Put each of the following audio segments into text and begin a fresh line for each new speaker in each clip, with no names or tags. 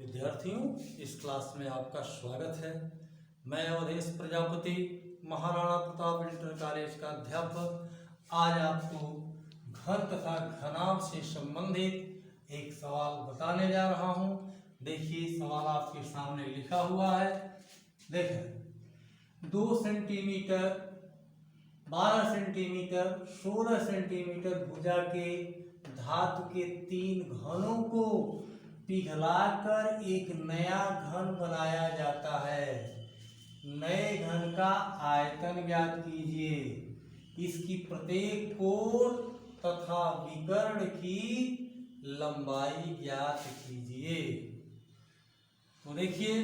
विद्यार्थियों, इस क्लास में आपका स्वागत है। मैं अवधेश प्रजापति, महाराणा प्रताप इंटर कॉलेज का अध्यापक आज आपको घन तथा घनाभ से संबंधित एक सवाल बताने जा रहा हूं। देखिए, सवाल आपके सामने लिखा हुआ है। देखें, 2 सेंटीमीटर, 12 सेंटीमीटर, 16 सेंटीमीटर भुजा के धातु के 3 घनों को पिघलाकर एक नया घन बनाया जाता है। नए घन का आयतन ज्ञात कीजिए। इसकी प्रत्येक कोण तथा विकर्ण की लंबाई ज्ञात कीजिए। तो देखिए,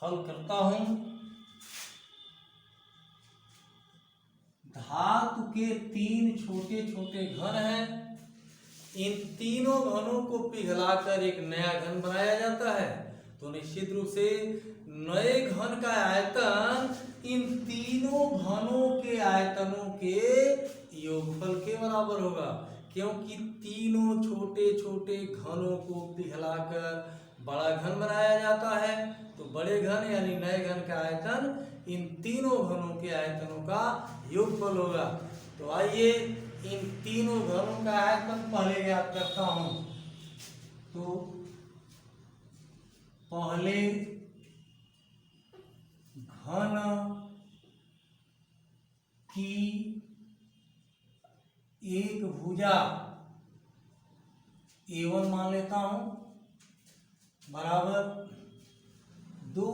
हल करता हूं। धातु के 3 छोटे छोटे घन हैं। इन तीनों घनों को पिघलाकर एक नया घन बनाया जाता है। तो निश्चित रूप से नए घन का आयतन इन तीनों घनों के आयतनों के योगफल के बराबर होगा, क्योंकि तीनों छोटे छोटे घनों को पिघलाकर बड़ा घन बनाया जाता है। तो बड़े घन यानी नए घन का आयतन इन तीनों घनों के आयतनों का योगफल होगा। तो आइए इन तीनों घनों का आयतन पहले ज्ञात करता हूं। तो पहले घन की एक भुजा A1 मान लेता हूं बराबर 2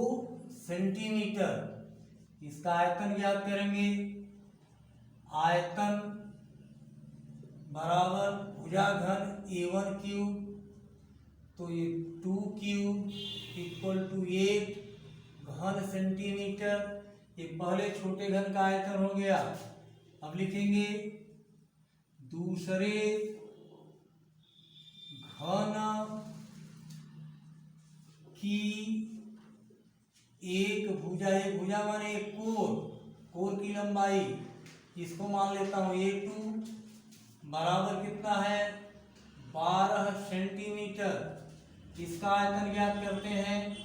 सेंटीमीटर। इसका आयतन ज्ञात करेंगे। आयतन बराबर भुजा घन A1 क्यूब, तो ये 2 क्यूब इक्वल टू 8 घन सेंटीमीटर। ये पहले छोटे घन का आयतन हो गया। अब लिखेंगे दूसरे घन की एक भुजा, एक भुजा माने एक कोर की लंबाई, इसको मान लेता हूं A2 बराबर कितना है 12 सेंटीमीटर। इसका आयतन ज्ञात करते हैं।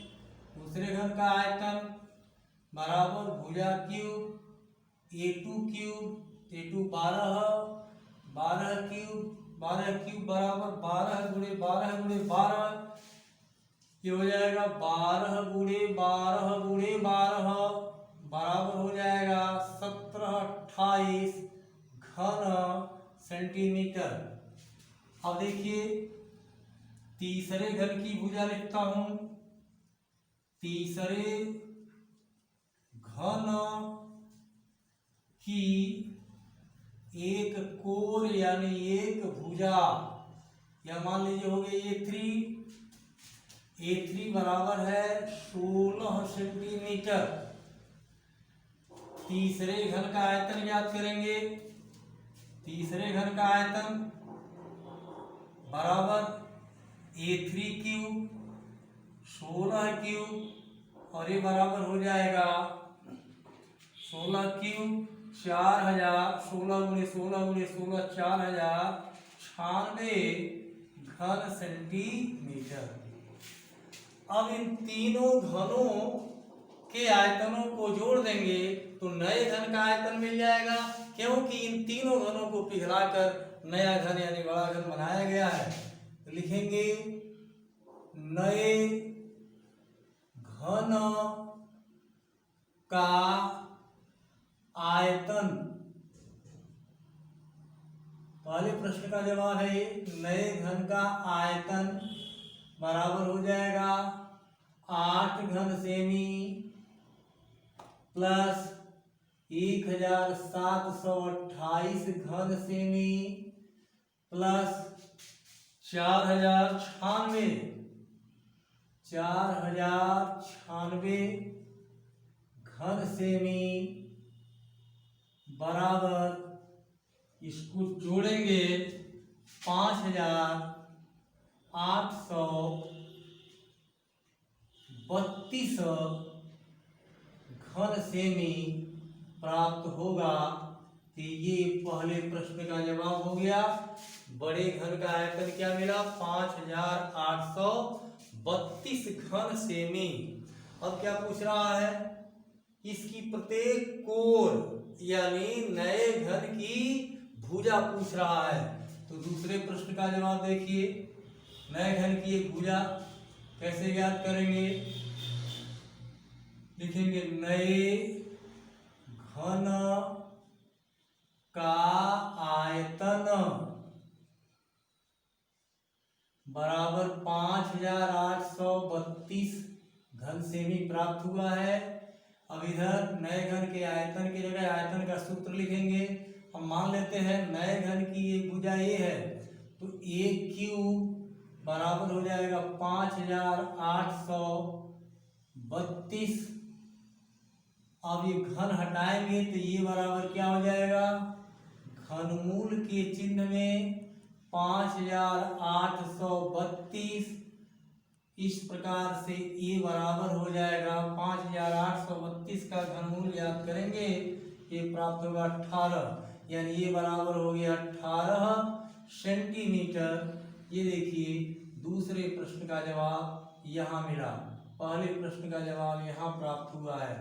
दूसरे घन का आयतन बराबर भुजा cube A2 cube, A2 12 cube बराबर 12 गुणे 12 गुणे 12, ये हो जाएगा 12 गुणे 12 गुणे 12 बराबर हो जाएगा 17 28 घन सेंटीमीटर। अब देखिए, तीसरे घन की भुजा लिखता हूं। तीसरे घन की एक कोर यानी एक भुजा, या मान लीजिए हो गई A3 बराबर है 16 सेंटीमीटर। तीसरे घन का आयतन ज्ञात करेंगे। तीसरे घन का आयतन बराबर A3 क्यूब 16 क्यूब, और ये बराबर हो जाएगा 16 क्यूब 4000, 16 गुणे 16 गुणे 16 4096 घन सेंटीमीटर। अब इन तीनों घनों के आयतनों को जोड़ देंगे तो नए घन का आयतन मिल जाएगा, क्योंकि इन तीनों घनों को पिघलाकर नया घन यानी बड़ा घन बनाया गया है। तो लिखेंगे नए घन का आयतन। पहले प्रश्न का जवाब है नए घन का आयतन बराबर हो जाएगा 8 घन सेमी प्लस 1728 घन सेमी प्लस 4096 घन सेमी बराबर, इसको जोड़ेंगे 5832 घन सेमी प्राप्त होगा। तो ये पहले प्रश्न का जवाब हो गया। बड़े घन का आयतन क्या मिला? 5832 घन सेमी। अब क्या पूछ रहा है? इसकी प्रत्येक कोर यानी नए घन की भुजा पूछ रहा है। तो दूसरे प्रश्न का जवाब देखिए। नए घन की एक भुजा कैसे ज्ञात करेंगे? लिखेंगे नए घन का आयतन बराबर 5832 घन सेमी प्राप्त हुआ है। अब इधर नए घन के आयतन की जगह आयतन का सूत्र लिखेंगे। हम मान लेते हैं नए घन की एक भुजा ए है, तो ए क्यूब बराबर हो जाएगा 5832। अब ये घन हटाएंगे तो ये बराबर क्या हो जाएगा? घनमूल के चिन्ह में 5832। इस प्रकार से ये बराबर हो जाएगा 5832 का घनमूल याद करेंगे, ये प्राप्त होगा 18, यानी ये बराबर हो गया 18 सेंटीमीटर। ये देखिए दूसरे प्रश्न का जवाब यहाँ मिला, पहले प्रश्न का जवाब यहाँ प्राप्त हुआ है।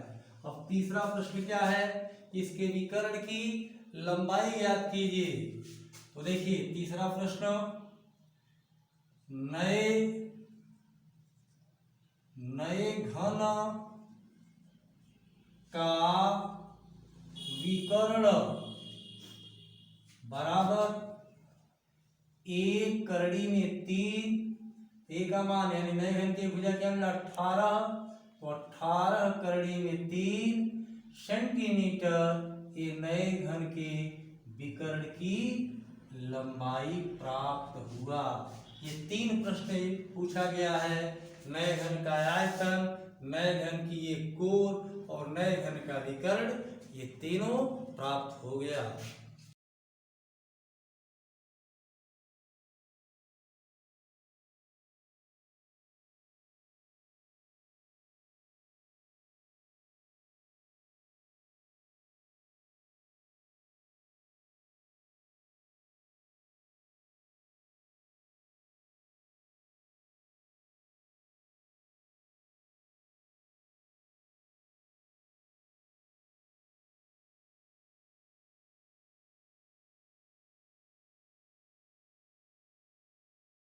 अब तीसरा प्रश्न क्या है? इसके विकर्ण की लंबाई ज्ञात कीजिए। तो देखिए तीसरा प्रश्न, नए घन का विकर्ण बराबर एक करड़ी में 3, ए का मान यानी नए घन की भुजा क्या मिला? 18, तो 18 करड़ी में 3 सेंटीमीटर ये नए घन के विकर्ण की लंबाई प्राप्त हुआ। ये 3 प्रश्न पूछा गया है। नए घन का आयतन, नए घन की एक कोर और नए घन का विकर्ण, ये तीनों प्राप्त हो गया।